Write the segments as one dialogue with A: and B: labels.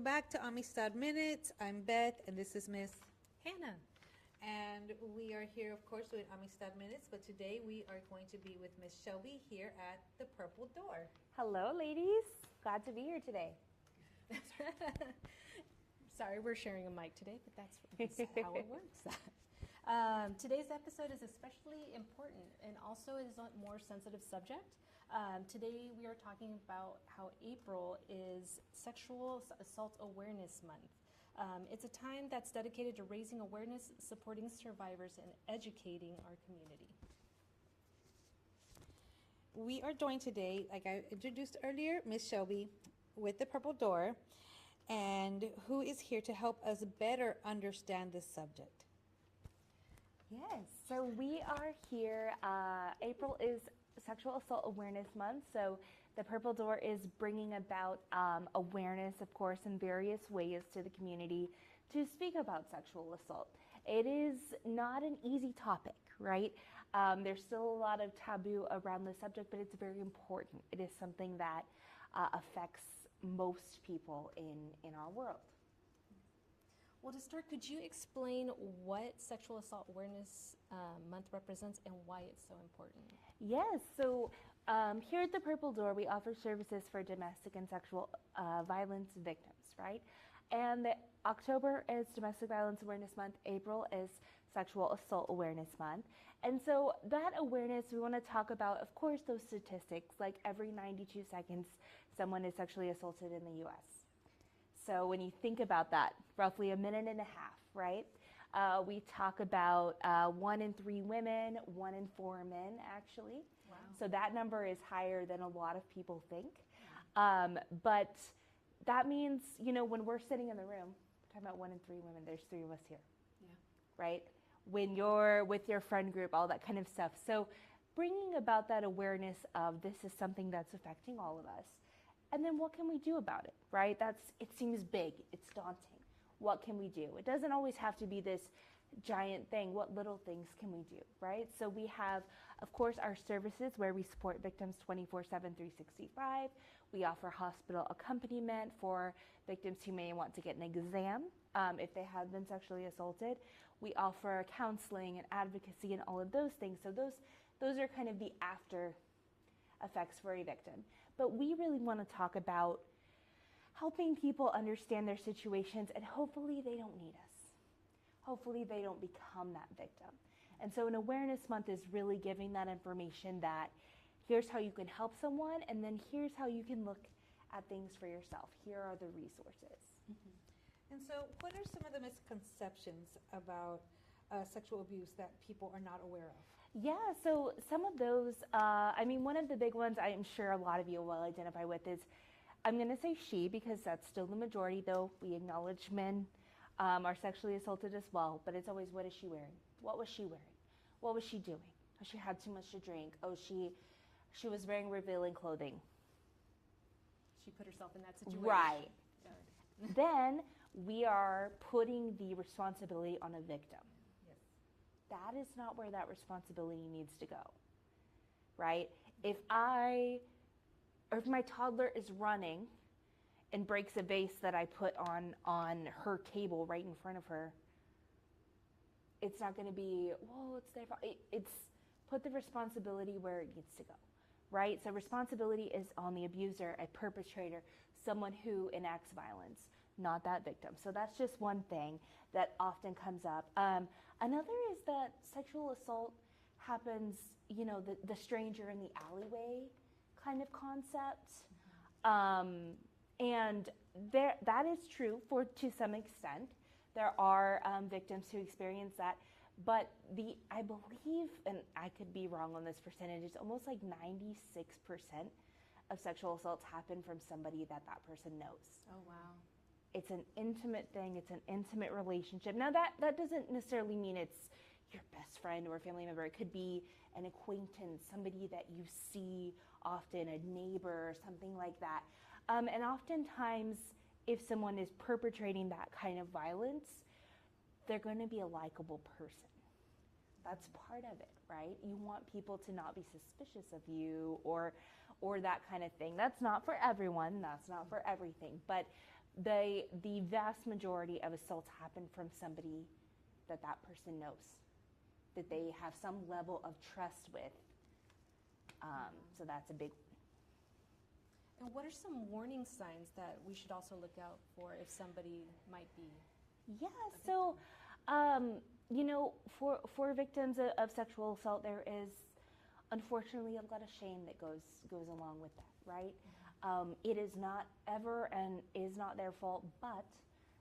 A: back to Amistad Minutes. I'm Beth, and this is Miss
B: Hannah.
A: And we are here, of course, doing Amistad Minutes, but today we are going to be with Miss Shelby here at the Purple Door.
C: Hello, ladies. Glad to be here today.
B: Sorry, we're sharing a mic today, but that's how it works. Today's episode is especially important and also is a more sensitive subject. Today we are talking about how April is Sexual Assault Awareness Month. It's a time that's dedicated to raising awareness, supporting survivors, and educating our community.
A: We are joined today, like I introduced earlier, Miss Shelby with the Purple Door, and who is here to help us better understand this subject.
C: Yes, so we are here. April is Sexual Assault Awareness Month, so the Purple Door is bringing about awareness, of course, in various ways to the community to speak about sexual assault. It is not an easy topic, right? There's still a lot of taboo around the subject, but it's very important. It is something that affects most people in our world.
B: Well, to start, could you explain what Sexual Assault Awareness Month represents and why it's so important?
C: Yes, so here at the Purple Door, we offer services for domestic and sexual violence victims, right? And October is Domestic Violence Awareness Month, April is Sexual Assault Awareness Month. And so that awareness, we want to talk about, of course, those statistics, like every 92 seconds, someone is sexually assaulted in the U.S. So when you think about that, roughly a minute and a half, right? We talk about 1 in 3 women, 1 in 4 men, actually.
B: Wow.
C: So that number is higher than a lot of people think. But that means, you know, when we're sitting in the room, we're talking about 1 in 3 women, there's 3 of us here.
B: Yeah.
C: Right? When you're with your friend group, all that kind of stuff. So bringing about that awareness of this is something that's affecting all of us. And then what can we do about it, right? It seems big, it's daunting. What can we do? It doesn't always have to be this giant thing. What little things can we do, right? So we have, of course, our services where we support victims 24/7, 365. We offer hospital accompaniment for victims who may want to get an exam if they have been sexually assaulted. We offer counseling and advocacy and all of those things. So those are kind of the after effects for a victim. But we really want to talk about helping people understand their situations, and hopefully they don't need us. Hopefully they don't become that victim. And so an awareness month is really giving that information that here's how you can help someone, and then here's how you can look at things for yourself. Here are the resources.
A: Mm-hmm. And so what are some of the misconceptions about sexual abuse that people are not aware of?
C: Yeah, so some of those, one of the big ones I am sure a lot of you will identify with is, I'm going to say she because that's still the majority, though we acknowledge men are sexually assaulted as well, but it's always, what is she wearing? What was she wearing? What was she doing? Oh, she had too much to drink. Oh, she was wearing revealing clothing.
B: She put herself in that situation.
C: Right. Then we are putting the responsibility on a victim. That is not where that responsibility needs to go, right? If my toddler is running and breaks a vase that I put on her table right in front of her, it's not going to be, whoa, it's their fault. It's put the responsibility where it needs to go, right? So responsibility is on the abuser, a perpetrator, someone who enacts violence, not that victim. So that's just one thing that often comes up. Another is that sexual assault happens, you know, the stranger in the alleyway kind of concept. And that is true to some extent. There are victims who experience that. But I believe, and I could be wrong on this percentage, it's almost like 96% of sexual assaults happen from somebody that person knows.
B: Oh, wow.
C: It's an intimate thing. It's an intimate relationship. Now, that doesn't necessarily mean it's your best friend or a family member. It could be an acquaintance, somebody that you see often, a neighbor, or something like that. And oftentimes, if someone is perpetrating that kind of violence, they're going to be a likable person. That's part of it, right? You want people to not be suspicious of you or that kind of thing. That's not for everyone. That's not for everything. But the vast majority of assaults happen from somebody that person knows, that they have some level of trust with. So that's a big one.
B: And what are some warning signs that we should also look out for if somebody might be?
C: Yeah, so, for victims of sexual assault, there is unfortunately a lot of shame that goes along with that, right? It is not ever and is not their fault, but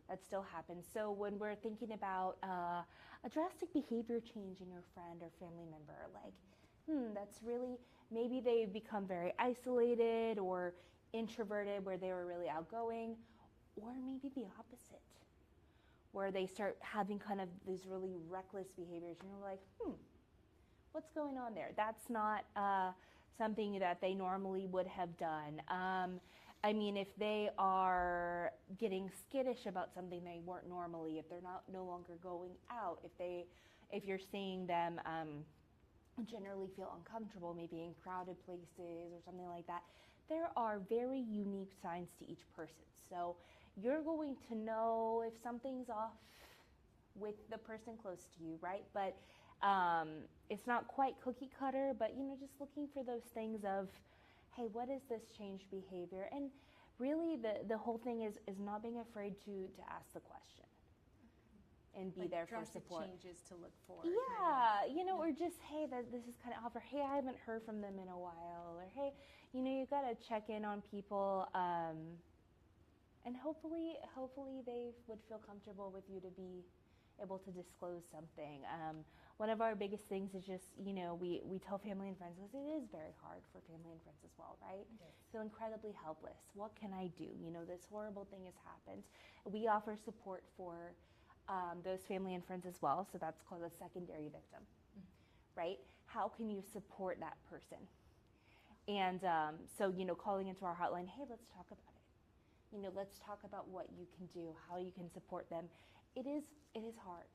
C: that still happens. So when we're thinking about a drastic behavior change in your friend or family member, like, that's really, maybe they become very isolated or introverted where they were really outgoing, or maybe the opposite, where they start having kind of these really reckless behaviors, and you're like, what's going on there? That's not something that they normally would have done. I mean, if they are getting skittish about something they weren't normally, if they're no longer going out, if you're seeing them generally feel uncomfortable, maybe in crowded places or something like that, there are very unique signs to each person. So you're going to know if something's off with the person close to you, right? But it's not quite cookie cutter, but just looking for those things of, hey, what is this changed behavior? And really the whole thing is not being afraid to ask the question and be there for support.
B: Changes to look for.
C: Yeah, or just, hey, this is kind of off, or hey, I haven't heard from them in a while, or hey, you got to check in on people, and hopefully they would feel comfortable with you to be able to disclose something. One of our biggest things is just, we tell family and friends, because it is very hard for family and friends as well, right?
B: Yes.
C: Feel incredibly helpless. What can I do? This horrible thing has happened. We offer support for those family and friends as well, so that's called a secondary victim, right? How can you support that person? And so, calling into our hotline, hey, let's talk about it. Let's talk about what you can do, how you can support them. It is hard,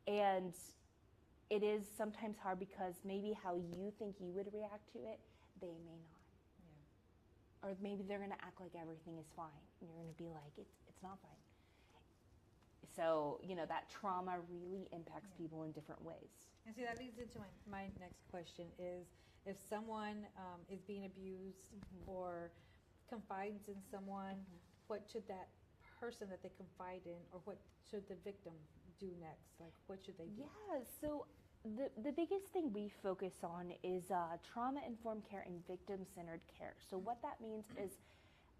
C: and it is sometimes hard because maybe how you think you would react to it, they may not. Yeah. Or maybe they're going to act like everything is fine, and you're going to be like, it's not fine. So, that trauma really impacts people in different ways.
A: And see, that leads into my next question is, if someone is being abused or confides in someone, what should that person that they confide in, or what should the victim do next? Like, what should they do?
C: Yeah, so the biggest thing we focus on is trauma-informed care and victim-centered care. So what that means is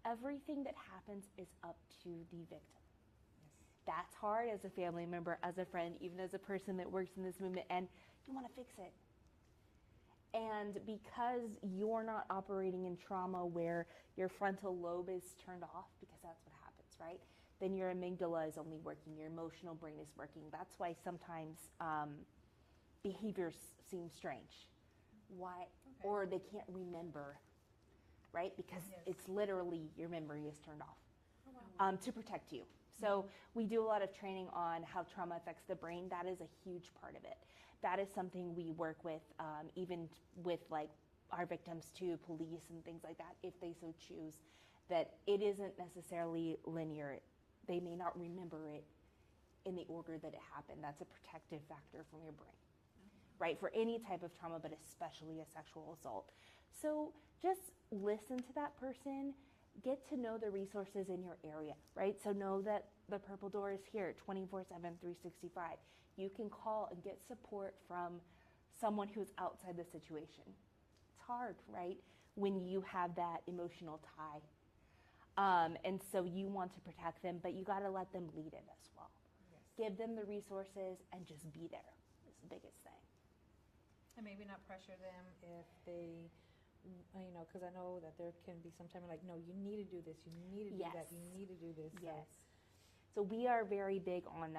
C: everything that happens is up to the victim. That's hard as a family member, as a friend, even as a person that works in this movement, and you want to fix it. And because you're not operating in trauma where your frontal lobe is turned off, because that's what happens, right? Then your amygdala is only working, your emotional brain is working. That's why sometimes behaviors seem strange. Why? Okay. Or they can't remember, right? Because it's literally your memory is turned off to protect you. So we do a lot of training on how trauma affects the brain. That is a huge part of it. That is something we work with, even with like our victims to police and things like that, if they so choose, that it isn't necessarily linear. They may not remember it in the order that it happened. That's a protective factor from your brain, right? For any type of trauma, but especially a sexual assault. So just listen to that person. Get to know the resources in your area, right? So know that the Purple Door is here 24/7, 365. You can call and get support from someone who's outside the situation. It's hard, right? When you have that emotional tie. And so you want to protect them, but you got to let them lead it as well. Yes. Give them the resources and just be there is the biggest thing.
A: And maybe not pressure them if they, because I know that there can be some time like, no, you need to do this, you need to do that, you need to do this.
C: Yes. So we are very big on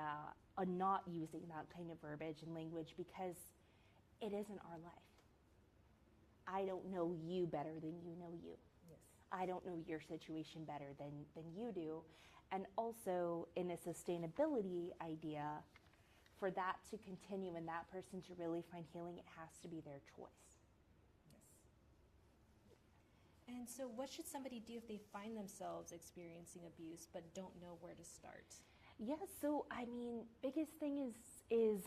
C: not using that kind of verbiage and language because it isn't our life. I don't know you better than you know you.
A: Yes.
C: I don't know your situation better than you do. And also in a sustainability idea, for that to continue and that person to really find healing, it has to be their choice.
B: And And so what should somebody do if they find themselves experiencing abuse but don't know where to start?
C: Yeah, so I mean, biggest thing is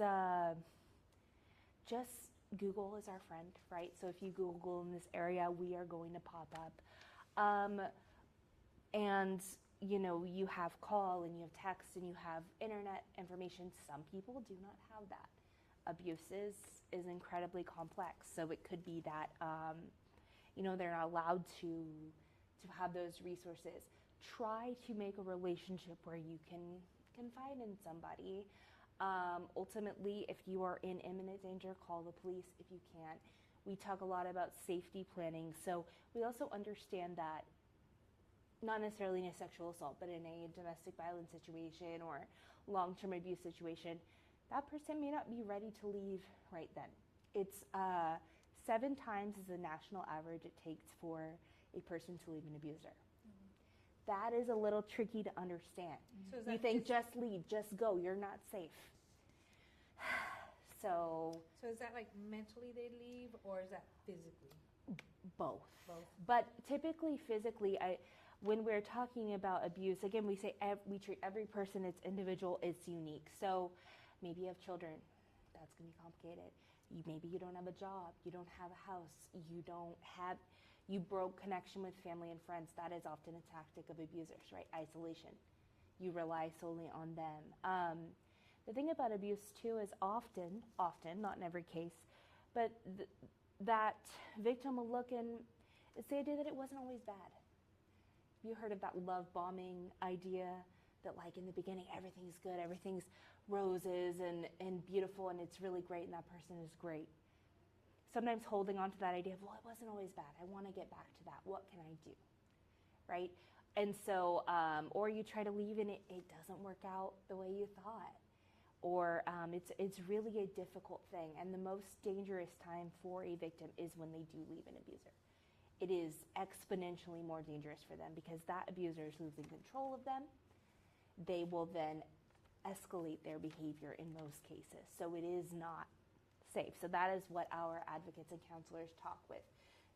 C: just Google is our friend, right? So if you Google in this area, we are going to pop up. And you have call and you have text and you have internet information. Some people do not have that. Abuse is incredibly complex, so it could be that they're not allowed to have those resources. Try to make a relationship where you can confide in somebody. Ultimately, if you are in imminent danger, call the police if you can. We talk a lot about safety planning, so we also understand that not necessarily in a sexual assault, but in a domestic violence situation or long-term abuse situation, that person may not be ready to leave right then. It's 7 times is the national average it takes for a person to leave an abuser. That is a little tricky to understand. So you think just leave, just go, you're not safe. So
A: is that like mentally they leave, or is that physically?
C: Both. But typically physically, when we're talking about abuse, again, we say we treat every person as individual, it's unique. So maybe you have children, that's going to be complicated. Maybe you don't have a job, you don't have a house, you broke connection with family and friends. That is often a tactic of abusers, right? Isolation. You rely solely on them. The thing about abuse too is often, not in every case, but that victim will look and it's the idea that it wasn't always bad. You heard of that love bombing idea that like in the beginning everything's good, everything's roses and beautiful and it's really great and that person is great. Sometimes holding on to that idea of, well, it wasn't always bad. I want to get back to that. What can I do? Right? And so, or you try to leave and it doesn't work out the way you thought. Or it's really a difficult thing. And the most dangerous time for a victim is when they do leave an abuser. It is exponentially more dangerous for them because that abuser is losing control of them. They will then escalate their behavior in most cases. So it is not safe. So that is what our advocates and counselors talk with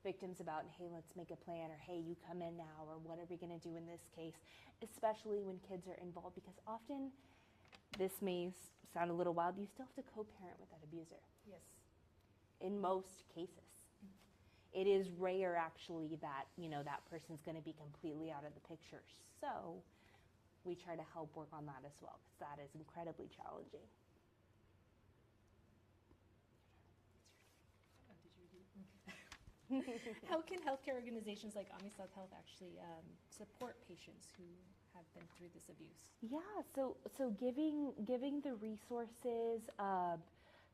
C: victims about. And hey, let's make a plan, or hey, you come in now, or what are we going to do in this case, especially when kids are involved, because often this may sound a little wild, you still have to co-parent with that abuser.
A: Yes.
C: In most cases. It is rare actually that, that person's going to be completely out of the picture. So we try to help work on that as well, because that is incredibly challenging.
B: How can healthcare organizations like Amistad Health actually support patients who have been through this abuse?
C: Yeah, so giving the resources,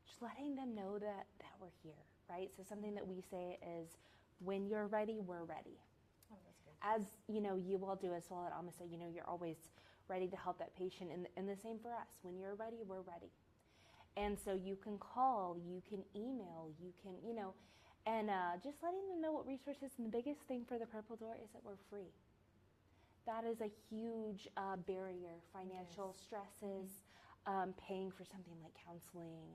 C: just letting them know that we're here, right? So something that we say is, when you're ready, we're ready.
A: Oh, that's good.
C: As you all do as well at Amistad, you're always ready to help that patient, and the same for us. When you're ready, we're ready. And so you can call, you can email, you can, and just letting them know what resources. And the biggest thing for the Purple Door is that we're free. That is a huge barrier. Financial stresses, paying for something like counseling,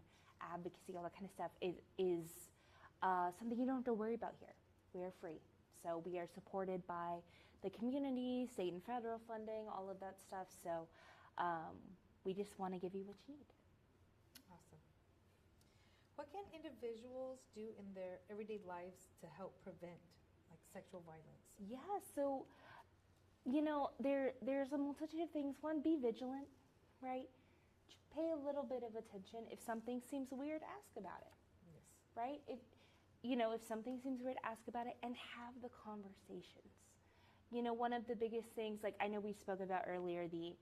C: advocacy, all that kind of stuff is something you don't have to worry about here. We are free. So we are supported by the community, state and federal funding, all of that stuff. So we just want to give you what you need.
A: Awesome. What can individuals do in their everyday lives to help prevent like sexual violence?
C: Yeah, so there's a multitude of things. One, be vigilant, right? Pay a little bit of attention. If something seems weird, ask about it.
A: Yes.
C: Right? If something seems weird, ask about it and have the conversations. One of the biggest things, like I know we spoke about earlier, the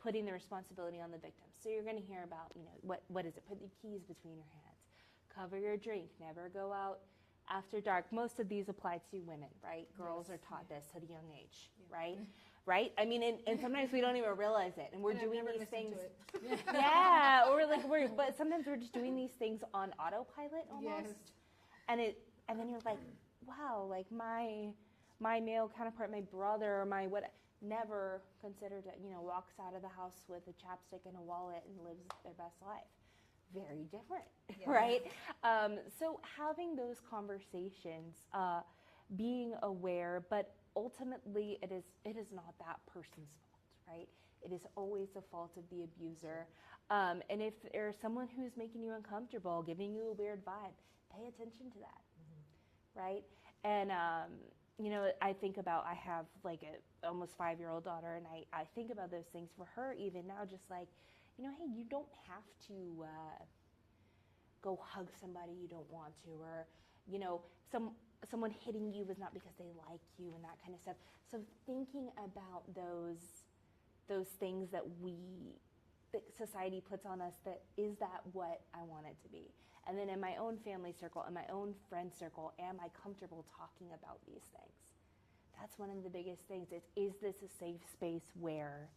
C: putting the responsibility on the victim. So you're going to hear about, what is it? Put the keys between your hands. Cover your drink. Never go out after dark. Most of these apply to women, right? Girls are taught this at a young age, right? Right? I mean, and sometimes we don't even realize it, and we're doing these things. Yeah, but sometimes we're just doing these things on autopilot almost.
A: Yes.
C: And then you're like, wow, like my male counterpart, my brother, or my what, never considered it, walks out of the house with a chapstick and a wallet and lives their best life. Very different, right? So having those conversations, being aware, but ultimately it is not that person's fault, right? It is always the fault of the abuser. And if there's someone who's making you uncomfortable, giving you a weird vibe, pay attention to that, right? And, I think about, I have like a almost 5-year-old daughter, and I think about those things for her even now, just like, hey, you don't have to go hug somebody you don't want to, or, someone hitting you is not because they like you and that kind of stuff. So thinking about those things that society puts on us, is that what I want it to be? And then in my own family circle, in my own friend circle, am I comfortable talking about these things? That's one of the biggest things. Is this a safe space where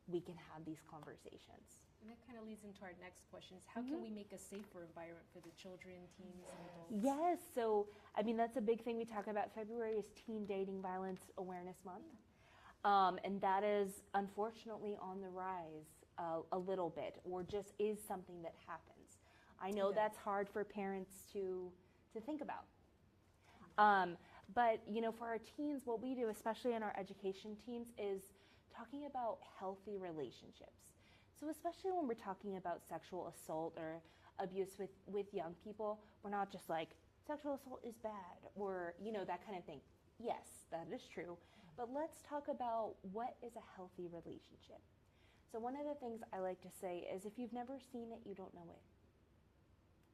C: we can have these conversations?
B: And that kind of leads into our next question is, how can we make a safer environment for the children, teens, and adults?
C: Yes, so that's a big thing we talk about. February is Teen Dating Violence Awareness Month. And that is unfortunately on the rise a little bit, or just is something that happens. I know that's hard for parents to think about. But for our teens, what we do, especially in our education teams, is talking about healthy relationships. So especially when we're talking about sexual assault or abuse with young people, we're not just like, sexual assault is bad, or that kind of thing. Yes, that is true. But let's talk about what is a healthy relationship. So one of the things I like to say is, if you've never seen it, you don't know it.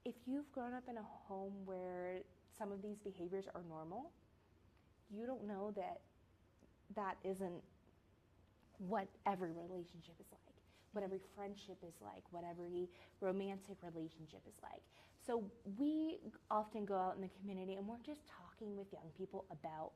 C: If you've grown up in a home where some of these behaviors are normal, you don't know that isn't what every relationship is like, what every friendship is like, what every romantic relationship is like. So we often go out in the community and we're just talking with young people about,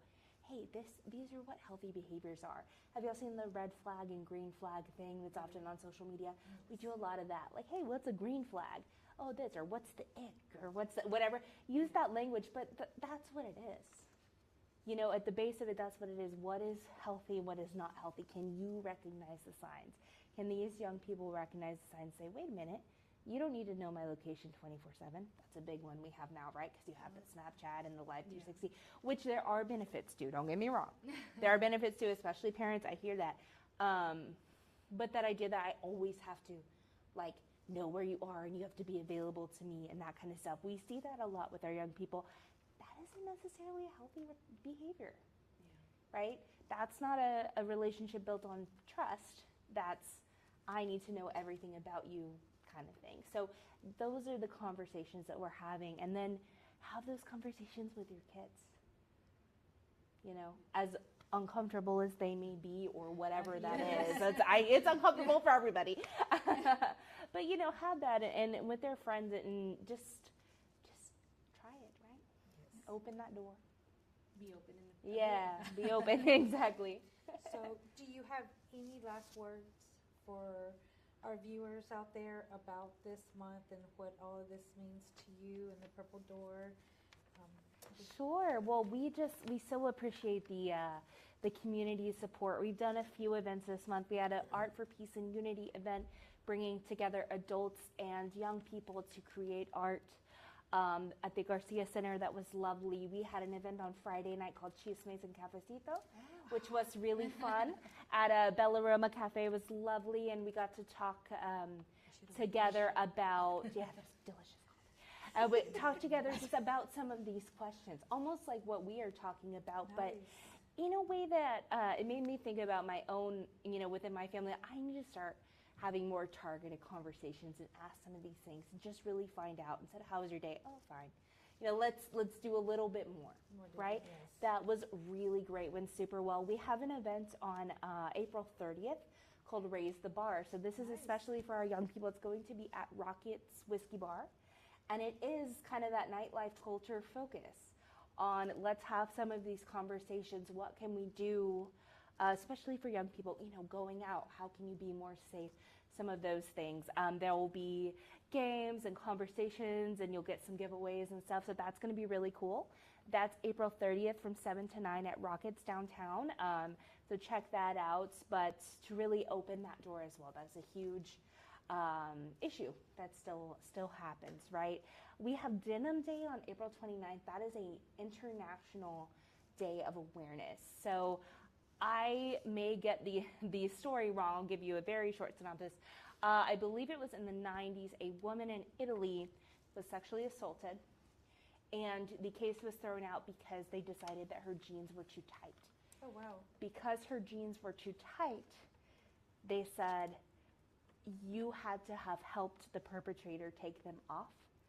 C: hey, these are what healthy behaviors are. Have y'all seen the red flag and green flag thing that's often on social media? We do a lot of that. Like, hey, what's a green flag? Oh, this, or what's the ick, or what's the, whatever. Use that language, but that's what it is. At the base of it, that's what it is. What is healthy, what is not healthy? Can you recognize the signs? Can these young people recognize the signs and say, wait a minute, you don't need to know my location 24/7. That's a big one we have now, right? Because you have the Snapchat and the Live 360, which there are benefits to, don't get me wrong. There are benefits to, especially parents, I hear that. But that idea that I always have to, know where you are and you have to be available to me and that kind of stuff. We see that a lot with our young people. That isn't necessarily a healthy behavior, right? That's not a relationship built on trust. That's, I need to know everything about you kind of thing. So those are the conversations that we're having. And then have those conversations with your kids. As uncomfortable as they may be, or whatever that is. It's uncomfortable for everybody. But have that and with their friends, and just try it, right? Yes. Open that door.
B: Be open.
C: Be open, exactly.
A: So do you have any last words for our viewers out there about this month and what all of this means to you and the Purple Door?
C: Sure. Well, we so appreciate the community support. We've done a few events this month. We had an Art for Peace and Unity event, bringing together adults and young people to create art at the Garcia Center. That was lovely. We had an event on Friday night called Chismes and Cafecito, which was really fun at a Bella Roma Cafe. It was lovely, and we got to talk together about, that's delicious. We talked together just about some of these questions, almost like what we are talking about, but in a way that it made me think about my own, within my family. I need to start having more targeted conversations and ask some of these things and just really find out. Instead of, how was your day? Oh, fine. Let's do a little bit more, right? Yes. That was really great, went super well. We have an event on April 30th called Raise the Bar. So this is especially for our young people. It's going to be at Rocket's Whiskey Bar. And it is kind of that nightlife culture focus on, let's have some of these conversations. What can we do, especially for young people, going out? How can you be more safe? Some of those things. There will be games and conversations, and you'll get some giveaways and stuff. So that's going to be really cool. That's April 30th from 7 to 9 at Rockets downtown. So check that out. But to really open that door as well, that's a huge issue that still happens, right? We have Denim Day on April 29th. That is an international day of awareness. So I may get the story wrong. I'll give you a very short synopsis. I believe it was in the 90s, a woman in Italy was sexually assaulted, and the case was thrown out because they decided that her jeans were too tight.
A: Oh, wow.
C: Because her jeans were too tight, they said you had to have helped the perpetrator take them off.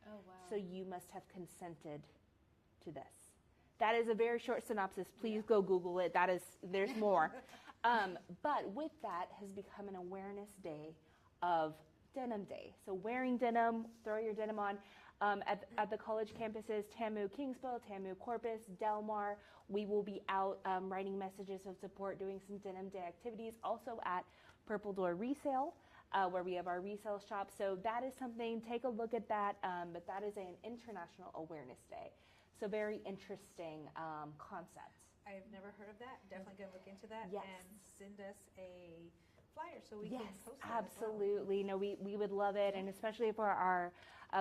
B: Oh, wow.
C: So you must have consented to this. That is a very short synopsis. Please go Google it. There's more. But with that has become an awareness day of Denim Day. So wearing denim, throw your denim on. At the college campuses, TAMU Kingsville, TAMU Corpus, Del Mar, we will be out writing messages of support, doing some Denim Day activities. Also at Purple Door Resale, where we have our resale shop. So that is something, take a look at that. But that is an International Awareness Day. So very interesting concept.
A: I've never heard of that. Definitely going to look into that.
C: Yes.
A: And send us a flyer so we
C: Yes,
A: can post that as well.
C: absolutely. No, we would love it. And especially for our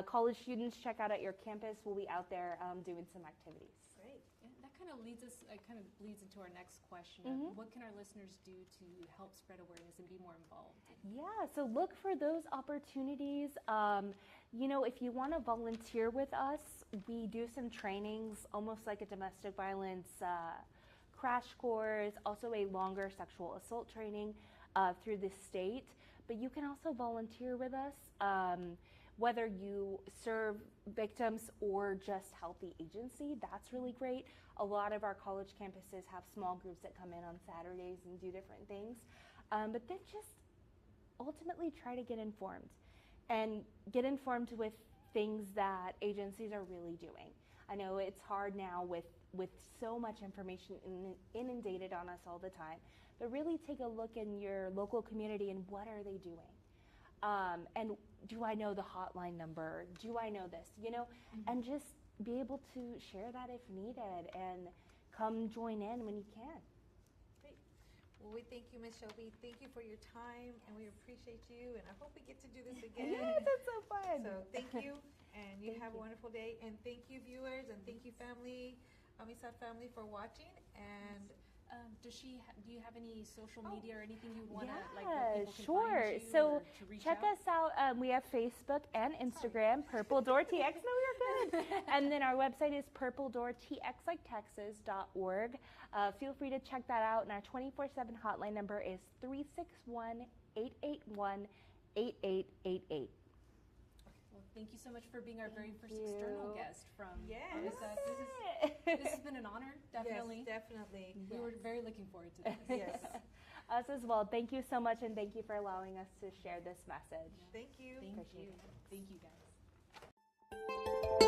C: college students, check out at your campus. We'll be out there doing some activities.
A: Great.
B: Yeah, that kind of leads into our next question.
C: Mhm.
B: What can our listeners do to help spread awareness and be more involved?
C: Yeah, so look for those opportunities. If you want to volunteer with us, we do some trainings, almost like a domestic violence crash course, also a longer sexual assault training through the state. But you can also volunteer with us, whether you serve victims or just help the agency. That's really great. A lot of our college campuses have small groups that come in on Saturdays and do different things. But then just ultimately try to get informed, and get informed with things that agencies are really doing. I know it's hard now with so much information inundated on us all the time, but really take a look in your local community and what are they doing? And do I know the hotline number? Do I know this? And just be able to share that if needed and come join in when you can.
A: Great. Well, we thank you, Ms. Shelby. Thank you for your time, and we appreciate you, and I hope we get to do this again.
C: Yes, that's so fun.
A: So thank you, and you
C: Thank
A: have a
C: you.
A: wonderful day. And thank you, viewers, and thank you, family, Amistad family, for watching. And
B: Do you have any social media or anything you want to
C: Yeah,
B: where people can
C: sure.
B: find you
C: So
B: or to reach
C: check
B: out?
C: us out. We have Facebook and Instagram, Purple Door TX. No, you're good. And then our website is purpledoortxliketexas.org. Feel free to check that out. And our 24/7 hotline number is 361-881-8888.
B: Well, thank you so much for being our very first
C: Thank
B: external
C: you.
B: guest from
A: Yes.
B: Amistad. This has been an honor, definitely.
A: yes, definitely.
B: We were very looking forward to this.
A: Yes.
C: Us as well. Thank you so much, and thank you for allowing us to share this message.
A: Thank you.
B: Thank
C: Appreciate
B: you.
C: it.
B: Thank you, guys.